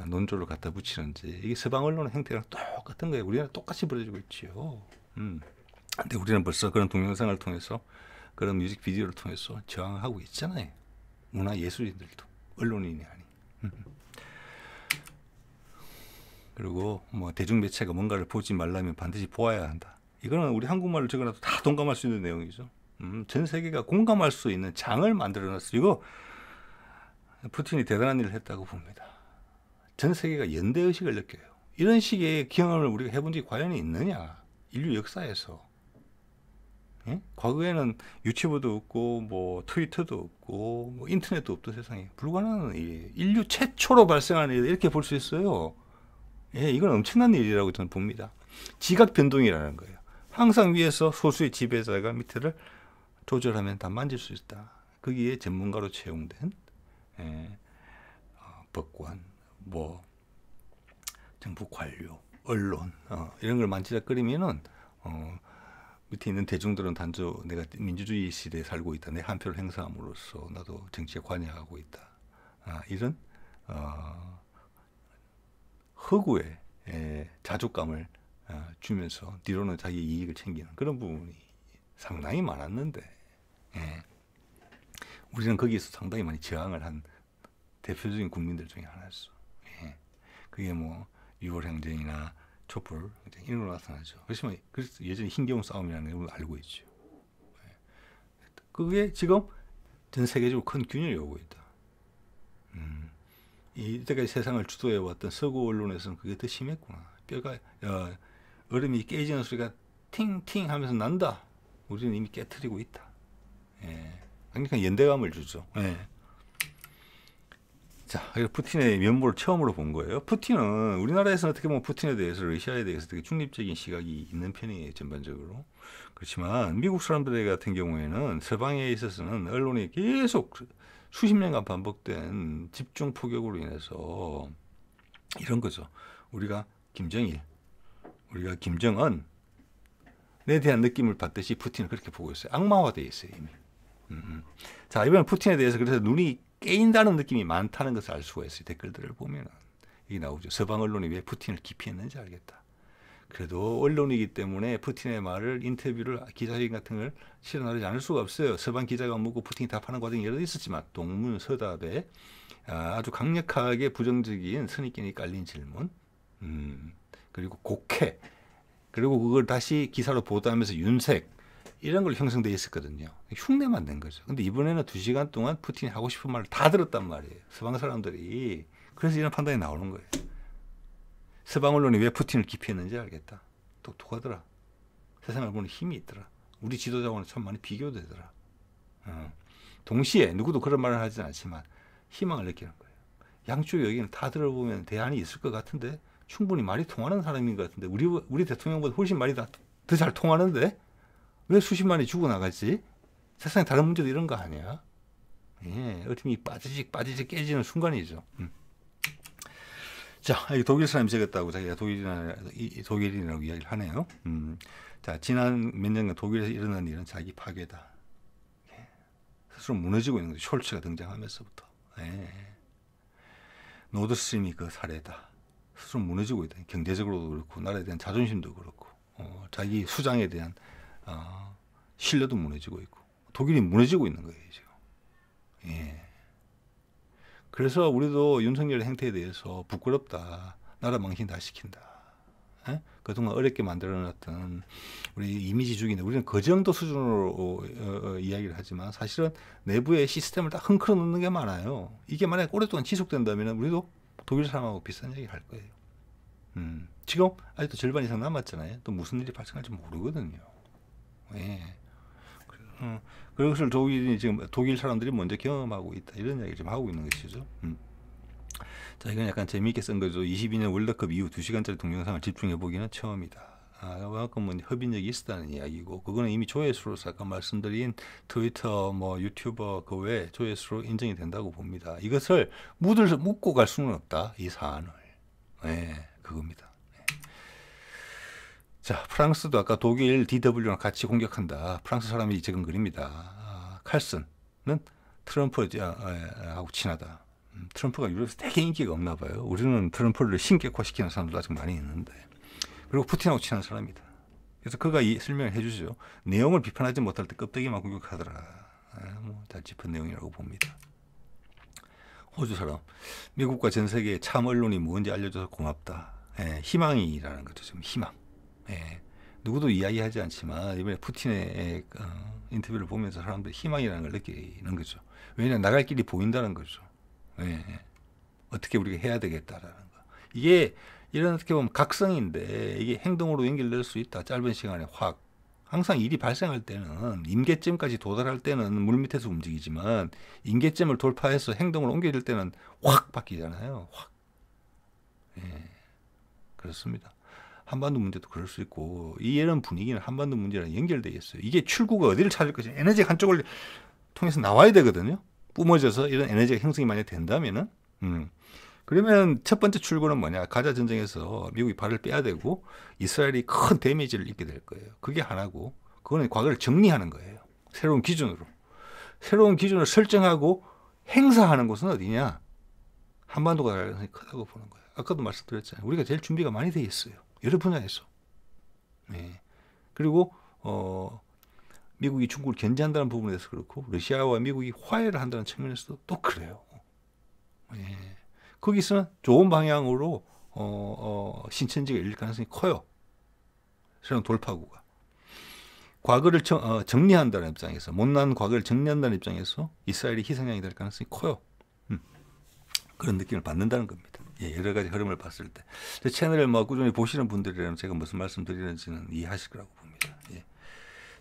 논조를 갖다 붙이는지. 이게 서방 언론의 행태랑 똑같은 거예요. 우리나라 똑같이 벌어지고 있지요. 근데 우리는 벌써 그런 동영상을 통해서 그런 뮤직비디오를 통해서 저항하고 있잖아요. 문화예술인들도 언론인이 아닌. 그리고 뭐 대중매체가 뭔가를 보지 말라면 반드시 보아야 한다. 이거는 우리 한국말로 적어놔도 다 동감할 수 있는 내용이죠. 전 세계가 공감할 수 있는 장을 만들어놨어요. 이거 푸틴이 대단한 일을 했다고 봅니다. 전 세계가 연대의식을 느껴요. 이런 식의 경험을 우리가 해본 적이 과연 있느냐? 인류 역사에서. 예? 과거에는 유튜브도 없고 뭐 트위터도 없고 뭐 인터넷도 없던 세상에 불가능한 일이에요. 인류 최초로 발생한 일 이렇게 볼 수 있어요. 예, 이건 엄청난 일이라고 저는 봅니다. 지각 변동이라는 거예요. 항상 위에서 소수의 지배자가 밑에를 조절하면 다 만질 수 있다. 거기에 전문가로 채용된 법관, 뭐 정부 관료, 언론 이런 걸 만지작거리면은 밑에 있는 대중들은 단저 내가 민주주의 시대에 살고 있다. 내 한 표를 행사함으로써 나도 정치에 관여하고 있다. 이런 허구의 자족감을 주면서 뒤로는 자기 이익을 챙기는 그런 부분이 상당히 많았는데 우리는 거기에서 상당히 많이 저항을 한 대표적인 국민들 중에 하나였어. 그게 뭐 6월 행정이나 촛불 이런 걸로 나타나죠. 그렇지만 그래서 예전에 흰겨운 싸움이라는 걸 알고 있죠. 그게 지금 전 세계적으로 큰 균열이 오고 있다. 이때까지 세상을 주도해왔던 서구 언론에서는 그게 더 심했구나. 뼈가 얼음이 깨지는 소리가 팅팅 하면서 난다. 우리는 이미 깨트리고 있다. 그러니까 연대감을 주죠. 자, 푸틴의 면모를 처음으로 본 거예요. 푸틴은 우리나라에서는 어떻게 보면 푸틴에 대해서 러시아에 대해서 되게 중립적인 시각이 있는 편이에요. 전반적으로. 그렇지만 미국 사람들 같은 경우에는 서방에 있어서는 언론이 계속 수십 년간 반복된 집중 포격으로 인해서 이런 거죠. 우리가 김정일, 우리가 김정은에 대한 느낌을 받듯이 푸틴은 그렇게 보고 있어요. 악마화되어 있어요, 이미. 자, 이번엔 푸틴에 대해서 그래서 눈이 깨인다는 느낌이 많다는 것을 알 수가 있어요. 댓글들을 보면 이게 나오죠. 서방 언론이 왜 푸틴을 기피했는지 알겠다. 그래도 언론이기 때문에 푸틴의 말을 인터뷰를 기자회견 같은 걸 실현하지 않을 수가 없어요. 서방 기자가 묻고 푸틴이 답하는 과정이 여러 있었지만 동문서답에 아주 강력하게 부정적인 선입견이 깔린 질문 그리고 곡해 그리고 그걸 다시 기사로 보도하면서 윤색 이런 걸 형성되어 있었거든요. 흉내만 낸 거죠. 근데 이번에는 2시간 동안 푸틴이 하고 싶은 말을 다 들었단 말이에요. 서방 사람들이. 그래서 이런 판단이 나오는 거예요. 서방 언론이 왜 푸틴을 기피했는지 알겠다. 똑똑하더라. 세상을 보는 힘이 있더라. 우리 지도자와는 참 많이 비교되더라. 동시에 누구도 그런 말을 하진 않지만 희망을 느끼는 거예요. 양쪽 얘기는 다 들어보면 대안이 있을 것 같은데 충분히 말이 통하는 사람인 것 같은데 우리 대통령보다 훨씬 말이 더 잘 통하는데 왜 수십만이 죽어나가지? 세상에 다른 문제도 이런 거 아니야? 어둠이 빠지직 깨지는 순간이죠. 자, 독일 사람이 적었다고 자기가 독일인이라고 이야기를 하네요. 자, 지난 몇 년간 독일에서 일어난 일은 자기 파괴다. 스스로 무너지고 있는 거죠. 숄츠가 등장하면서부터. 노드스트림이 그 사례다. 스스로 무너지고 있다. 경제적으로도 그렇고 나라에 대한 자존심도 그렇고 자기 수장에 대한 신뢰도 무너지고 있고 독일이 무너지고 있는 거예요 지금. 그래서 우리도 윤석열의 행태에 대해서 부끄럽다. 나라 망신 다 시킨다. 그동안 어렵게 만들어놨던 우리 이미지 죽이는 우리는 그 정도 수준으로 이야기를 하지만 사실은 내부의 시스템을 다 흔들어 놓는 게 많아요. 이게 만약에 오랫동안 지속된다면 우리도 독일 사람하고 비슷한 얘기 할 거예요. 지금 아직도 절반 이상 남았잖아요. 또 무슨 일이 발생할지 모르거든요. 그것을 독일 사람들이 먼저 경험하고 있다. 이런 이야기를 좀 하고 있는 것이죠. 자, 이건 약간 재미있게 쓴 거죠. 22년 월드컵 이후 2시간짜리 동영상을 집중해 보기는 처음이다. 그만큼 뭐 협의력이 있었다는 이야기고, 그거는 이미 조회수로서 아까 말씀드린 트위터, 뭐 유튜버 그 외에 조회수로 인정이 된다고 봅니다. 이것을 묻고 갈 수는 없다, 이 사안을. 네, 그겁니다. 네. 자, 프랑스도 아까 독일 DW랑 같이 공격한다. 프랑스 사람이 지금 그립니다. 칼슨은 트럼프하고 친하다. 트럼프가 유럽에서 되게 인기가 없나 봐요. 우리는 트럼프를 신격화시키는 사람도 아직 많이 있는데. 그리고 푸틴하고 친한 사람이다. 그래서 그가 이 설명을 해주죠. 내용을 비판하지 못할 때 껍데기만 공격하더라. 잘 짚은 내용이라고 봅니다. 호주 사람. 미국과 전 세계의 참 언론이 뭔지 알려줘서 고맙다. 희망이라는 거죠. 지금 희망. 누구도 이야기하지 않지만 이번에 푸틴의 인터뷰를 보면서 사람들이 희망이라는 걸 느끼는 거죠. 왜냐하면 나갈 길이 보인다는 거죠. 어떻게 우리가 해야 되겠다라는 거. 이게 이런 어떻게 보면 각성인데 이게 행동으로 연결될 수 있다. 짧은 시간에 확. 항상 일이 발생할 때는 임계점까지 도달할 때는 물밑에서 움직이지만 임계점을 돌파해서 행동으로 옮겨질 때는 확 바뀌잖아요. 확. 그렇습니다. 한반도 문제도 그럴 수 있고 이런 분위기는 한반도 문제랑 연결되어 있어요. 이게 출구가 어디를 찾을 것이냐. 에너지 한쪽을 통해서 나와야 되거든요. 뿜어져서 이런 에너지가 형성이 많이 된다면은 그러면 첫 번째 출구는 뭐냐? 가자 전쟁에서 미국이 발을 빼야 되고 이스라엘이 큰 데미지를 입게 될 거예요. 그게 하나고 그거는 과거를 정리하는 거예요. 새로운 기준으로. 새로운 기준을 설정하고 행사하는 곳은 어디냐? 한반도가 가능성이 크다고 보는 거예요. 아까도 말씀드렸잖아요. 우리가 제일 준비가 많이 돼 있어요. 여러 분야에서. 그리고 미국이 중국을 견제한다는 부분에서 그렇고 러시아와 미국이 화해를 한다는 측면에서도 또 그래요. 거기서는 좋은 방향으로 신천지가 열릴 가능성이 커요. 새로운 돌파구가. 과거를 정리한다는 입장에서 못난 과거를 정리한다는 입장에서 이스라엘이 희생양이 될 가능성이 커요. 그런 느낌을 받는다는 겁니다. 여러 가지 흐름을 봤을 때. 제 채널을 꾸준히 보시는 분들이라면 제가 무슨 말씀 드리는지는 이해하실 거라고 봅니다.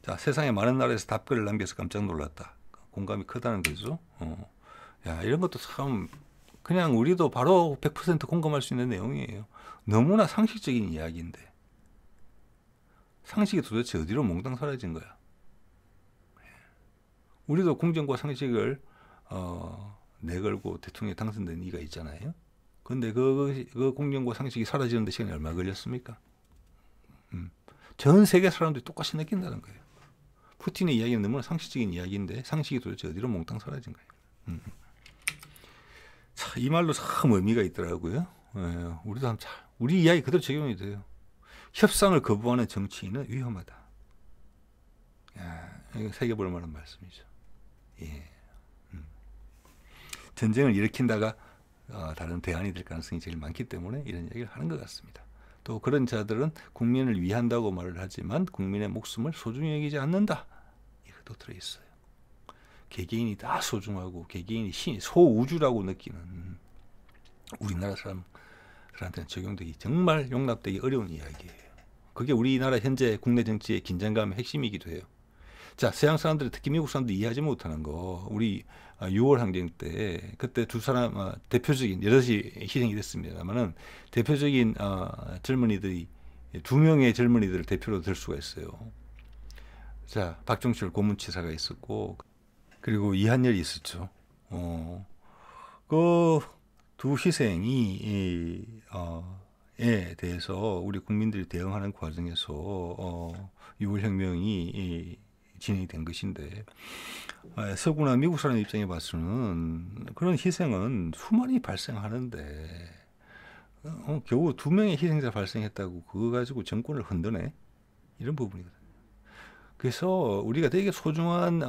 자, 세상에 많은 나라에서 답글을 남겨서 깜짝 놀랐다. 공감이 크다는 거죠. 이런 것도 참 그냥 우리도 바로 100% 공감할 수 있는 내용이에요. 너무나 상식적인 이야기인데 상식이 도대체 어디로 몽땅 사라진 거야. 우리도 공정과 상식을 내걸고 대통령에 당선된 이가 있잖아요. 그런데 그 공정과 상식이 사라지는데 시간이 얼마 걸렸습니까? 전 세계 사람들이 똑같이 느낀다는 거예요. 푸틴의 이야기는 너무나 상식적인 이야기인데 상식이 도대체 어디로 몽땅 사라진 거예요. 자, 이 말로 참 의미가 있더라고요. 우리도 우리 이야기 그대로 적용이 돼요. 협상을 거부하는 정치인은 위험하다. 이거 새겨볼 만한 말씀이죠. 전쟁을 일으킨다가 다른 대안이 될 가능성이 제일 많기 때문에 이런 얘기를 하는 것 같습니다. 또 그런 자들은 국민을 위한다고 말을 하지만 국민의 목숨을 소중히 여기지 않는다. 이것도 들어있어요. 개개인이 다 소중하고 개개인이 소우주라고 느끼는 우리나라 사람들한테는 적용되기 정말 용납되기 어려운 이야기예요. 그게 우리나라 현재 국내 정치의 긴장감의 핵심이기도 해요. 자, 서양 사람들이 특히 미국 사람들이 이해하지 못하는 거 우리 6월 항쟁 때 그때 두 사람 대표적인 여럿이 희생이 됐습니다만은 대표적인 젊은이들이 두 명의 젊은이들을 대표로 들 수가 있어요. 자, 박종철 고문치사가 있었고 그리고 이한열이 있었죠. 그 두 희생이 에 대해서 우리 국민들이 대응하는 과정에서 6월 혁명이 진행이 된 것인데 서구나 미국 사람 입장에 봐서는 그런 희생은 수많이 발생하는데 겨우 2명의 희생자 발생했다고 그거 가지고 정권을 흔드네 이런 부분이거든요. 그래서 우리가 되게 소중한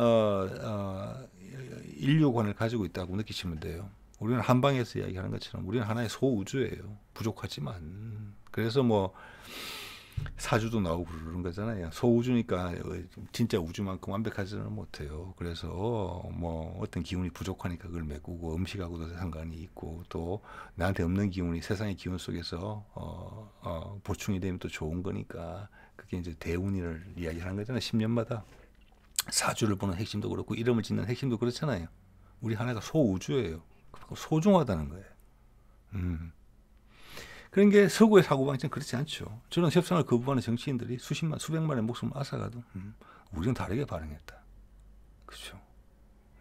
인류관을 가지고 있다고 느끼시면 돼요. 우리는 한방에서 이야기하는 것처럼 우리는 하나의 소우주예요. 부족하지만. 그래서 뭐 사주도 나오고 그러는 거잖아요. 소우주니까 진짜 우주만큼 완벽하지는 못해요. 그래서 뭐 어떤 기운이 부족하니까 그걸 메꾸고 음식하고도 상관이 있고 또 나한테 없는 기운이 세상의 기운 속에서 보충이 되면 또 좋은 거니까 그게 이제 대운을 이야기하는 거잖아요. 10년마다 사주를 보는 핵심도 그렇고 이름을 짓는 핵심도 그렇잖아요. 우리 하나가 소우주예요. 소중하다는 거예요. 그런 게 서구의 사고방식은 그렇지 않죠. 저는 협상을 거부하는 정치인들이 수십만, 수백만의 목숨을 앗아가도 우리는 다르게 반응했다. 그렇죠.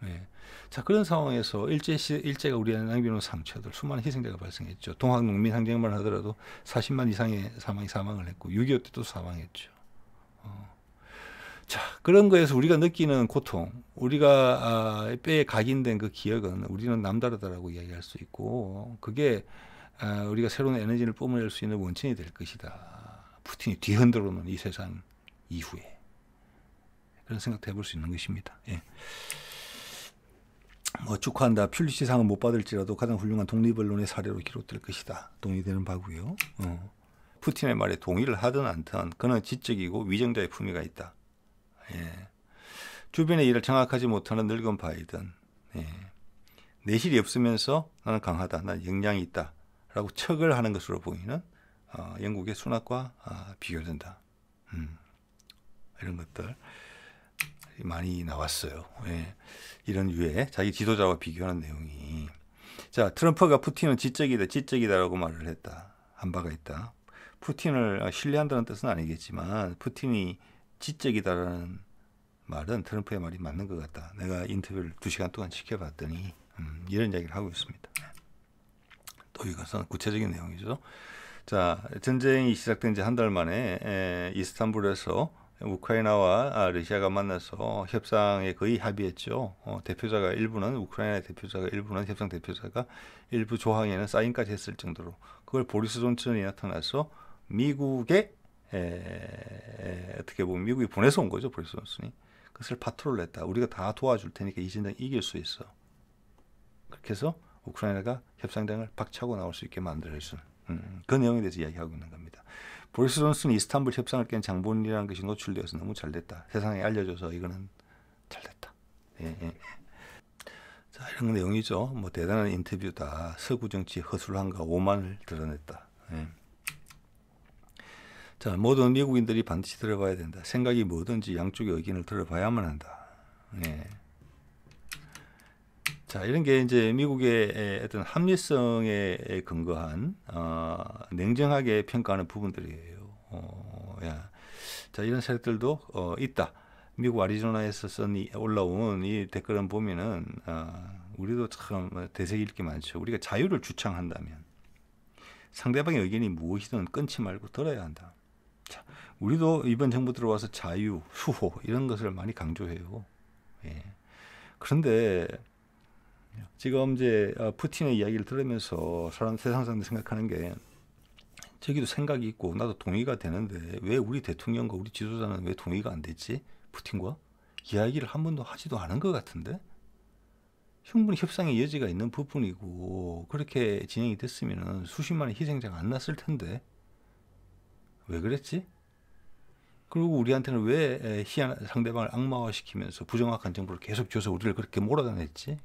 예. 자, 그런 상황에서 일제가 우리한테 남겨놓은 상처들, 수많은 희생자가 발생했죠. 동학농민 항쟁만 하더라도 40만 이상의 사망을 했고 6.25 때도 사망했죠. 자, 그런 거에서 우리가 느끼는 고통, 우리가 뼈에 각인된 그 기억은 우리는 남다르다라고 이야기할 수 있고, 그게 우리가 새로운 에너지를 뿜어낼 수 있는 원천이 될 것이다. 푸틴이 뒤흔들어 놓은 이 세상 이후에 그런 생각도 해볼 수 있는 것입니다. 예. 뭐 축하한다. 퓰리츠상은 못 받을지라도 가장 훌륭한 독립 언론의 사례로 기록될 것이다. 동의되는 바고요. 푸틴의 말에 동의를 하든 않든 그는 지적이고 위정자의 품위가 있다. 예. 주변의 일을 정확하지 못하는 늙은 바이든, 예. 내실이 없으면서 나는 강하다, 나는 역량이 있다 라고 척을 하는 것으로 보이는 영국의 순학과 비교된다. 이런 것들 많이 나왔어요. 예. 이런 유의 자기 지도자와 비교하는 내용이. 자, 트럼프가 푸틴은 지적이다라고 말을 했다. 한 바가 있다. 푸틴을 신뢰한다는 뜻은 아니겠지만 푸틴이 지적이다라는 말은 트럼프의 말이 맞는 것 같다. 내가 인터뷰를 2시간 동안 지켜봤더니 이런 이야기를 하고 있습니다. 또 이것은 구체적인 내용이죠. 자, 전쟁이 시작된 지 한 달 만에 이스탄불에서 우크라이나와 러시아가 만나서 협상에 거의 합의했죠. 대표자가 일부는 우크라이나의 대표자가 일부는 협상 대표자가 일부 조항에는 사인까지 했을 정도로 그걸 보리스 존슨이 나타나서 미국에 어떻게 보면 미국이 보내서 온 거죠. 보리스 존슨이. 그것을 파토를 냈다. 우리가 다 도와줄 테니까 이 전쟁 이길 수 있어. 그렇게 해서 우크라이나가 협상장을 박차고 나올 수 있게 만들어준 그 내용에 대해서 이야기하고 있는 겁니다. 보리스 존슨이 이스탄불 협상을 깬 장본인이라는 것이 노출되어서 너무 잘 됐다. 세상에 알려져서 이거는 잘 됐다. 예, 예. 자, 이런 내용이죠. 뭐 대단한 인터뷰다. 서구 정치 허술함과 오만을 드러냈다. 예. 자, 모든 미국인들이 반드시 들어봐야 된다. 생각이 뭐든지 양쪽의 의견을 들어봐야만 한다. 예. 자, 이런 게 이제 미국의 어떤 합리성에 근거한 냉정하게 평가하는 부분들이에요. 야. 자, 이런 세력들도 있다. 미국 아리조나에서 올라온 이 댓글을 보면은 우리도 참 대세일 게 많죠. 우리가 자유를 주창한다면 상대방의 의견이 무엇이든 끊지 말고 들어야 한다. 자, 우리도 이번 정부 들어와서 자유, 수호 이런 것을 많이 강조해요. 예. 그런데 지금 이제 푸틴의 이야기를 들으면서 세상 사람들이 생각하는 게 저기도 생각이 있고 나도 동의가 되는데 왜 우리 대통령과 우리 지도자는 왜 동의가 안 됐지? 푸틴과 이야기를 한 번도 하지도 않은 것 같은데 충분히 협상의 여지가 있는 부분이고 그렇게 진행이 됐으면 수십만의 희생자가 안 났을 텐데 왜 그랬지? 그리고 우리한테는 왜 상대방을 악마화시키면서 부정확한 정보를 계속 줘서 우리를 그렇게 몰아다녔지?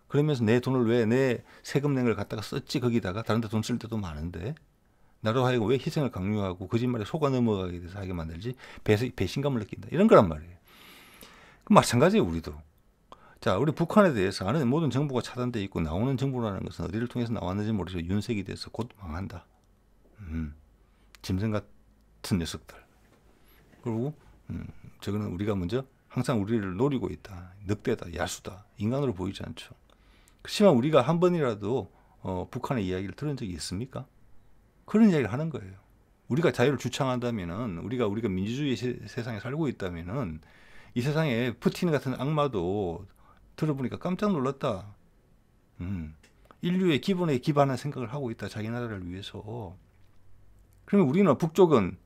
그러면서 내 돈을 왜 내 세금 낸 걸 갖다가 썼지? 거기다가 다른 데 돈 쓸 때도 많은데 나로 하여금 왜 희생을 강요하고 거짓말에 속아 넘어가게 돼서 하게 만들지? 배신감을 느낀다. 이런 거란 말이에요. 마찬가지예요. 우리도. 자, 우리 북한에 대해서 아는 모든 정보가 차단되어 있고 나오는 정보라는 것은 어디를 통해서 나왔는지 모르죠. 윤색이 돼서 곧 망한다. 짐승 같은 녀석들. 그리고 저거는 우리가 먼저 항상 우리를 노리고 있다. 늑대다, 야수다, 인간으로 보이지 않죠. 그렇지만 우리가 한 번이라도 북한의 이야기를 들은 적이 있습니까? 그런 이야기를 하는 거예요. 우리가 자유를 주창한다면은 우리가 민주주의 세상에 살고 있다면은 이 세상에 푸틴 같은 악마도 들어보니까 깜짝 놀랐다. 인류의 기본에 기반한 생각을 하고 있다. 자기 나라를 위해서. 그러면 우리는 북쪽은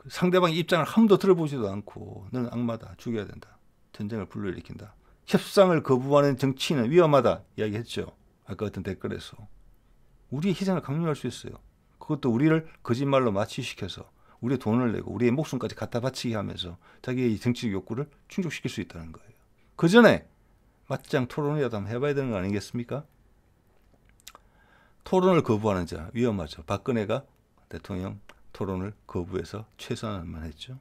상대방의 입장을 한 번도 들어보지도 않고 너는 악마다. 죽여야 된다. 전쟁을 불러일으킨다. 협상을 거부하는 정치인은 위험하다. 이야기했죠. 아까 어떤 댓글에서. 우리의 희생을 강요할 수 있어요. 그것도 우리를 거짓말로 마취시켜서 우리의 돈을 내고 우리의 목숨까지 갖다 바치게 하면서 자기의 정치적 욕구를 충족시킬 수 있다는 거예요. 그 전에 맞짱 토론이라도 한번 해봐야 되는 거 아니겠습니까? 토론을 거부하는 자 위험하죠. 박근혜가 대통령 토론을 거부해서 최소한만 했죠.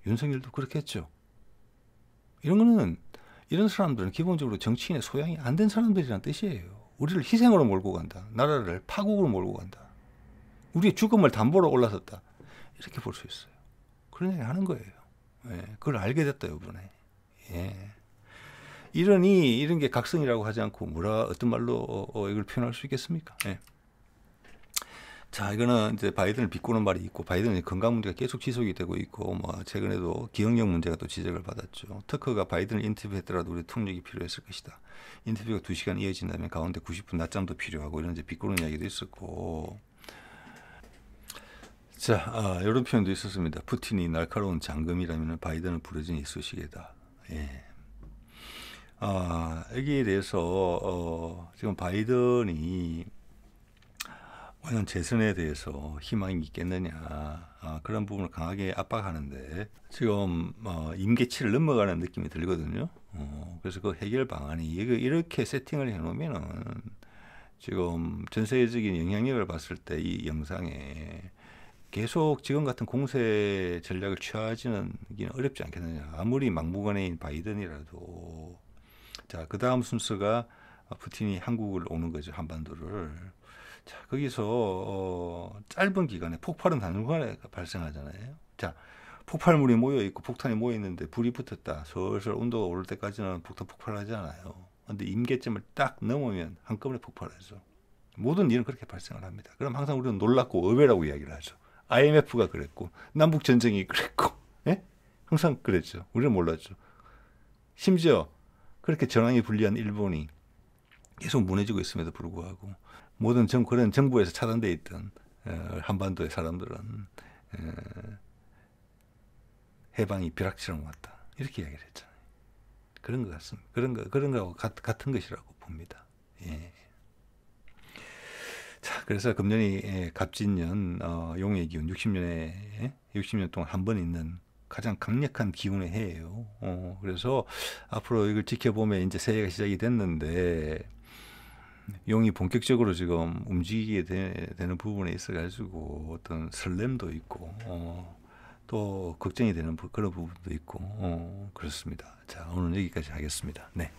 윤석열도 그렇게 했죠. 이런 사람들은 기본적으로 정치인의 소양이 안 된 사람들이란 뜻이에요. 우리를 희생으로 몰고 간다. 나라를 파국으로 몰고 간다. 우리의 죽음을 담보로 올라섰다. 이렇게 볼 수 있어요. 그런 얘기 하는 거예요. 예, 그걸 알게 됐다, 이번에. 예. 이런 게 각성이라고 하지 않고 어떤 말로 이걸 표현할 수 있겠습니까? 예. 자, 이거는 이제 바이든을 비꼬는 말이 있고, 바이든의 건강 문제가 계속 지속이 되고 있고, 뭐 최근에도 기억력 문제가 또 지적을 받았죠. 터커가 바이든을 인터뷰했더라도 우리 통역이 필요했을 것이다. 인터뷰가 2시간 이어진다면 가운데 90분 낮잠도 필요하고, 이런 이제 비꼬는 이야기도 있었고. 자, 이런 표현도 있었습니다. 푸틴이 날카로운 장검이라면 바이든은 부러진 이쑤시개다. 예. 여기에 대해서 지금 바이든이 과연 재선에 대해서 희망이 있겠느냐, 그런 부분을 강하게 압박하는데 지금 임계치를 넘어가는 느낌이 들거든요. 그래서 그 해결 방안이 이렇게 세팅을 해놓으면은 지금 전 세계적인 영향력을 봤을 때 이 영상에 계속 지금 같은 공세 전략을 취하지는 어렵지 않겠느냐. 아무리 막무가내인 바이든이라도. 자, 그 다음 순서가 푸틴이 한국을 오는 거죠. 한반도를. 자, 거기서 짧은 기간에 폭발은 단순간에 발생하잖아요. 자, 폭발물이 모여 있고 폭탄이 모여 있는데 불이 붙었다. 슬슬 온도가 오를 때까지는 폭발하지 않아요. 근데 임계점을 딱 넘으면 한꺼번에 폭발하죠. 모든 일은 그렇게 발생을 합니다. 그럼 항상 우리는 놀랍고 의외라고 이야기를 하죠. IMF가 그랬고 남북 전쟁이 그랬고, 예? 항상 그랬죠. 우리는 몰랐죠. 심지어 그렇게 전황이 불리한 일본이 계속 무너지고 있음에도 불구하고 모든 그런 정부에서 차단돼 있던 한반도의 사람들은 해방이 벼락치러 왔다. 이렇게 이야기를 했잖아요. 그런 것 같습니다. 그런 거하고 같은 것이라고 봅니다. 예. 자, 그래서 금년이 갑진년 용의 기운 60년 동안 한 번 있는 가장 강력한 기운의 해예요. 그래서 앞으로 이걸 지켜보면 이제 새해가 시작이 됐는데 용이 본격적으로 지금 움직이게 되는 부분에 있어가지고 어떤 설렘도 있고 또 걱정이 되는 그런 부분도 있고 그렇습니다. 자, 오늘 여기까지 하겠습니다. 네.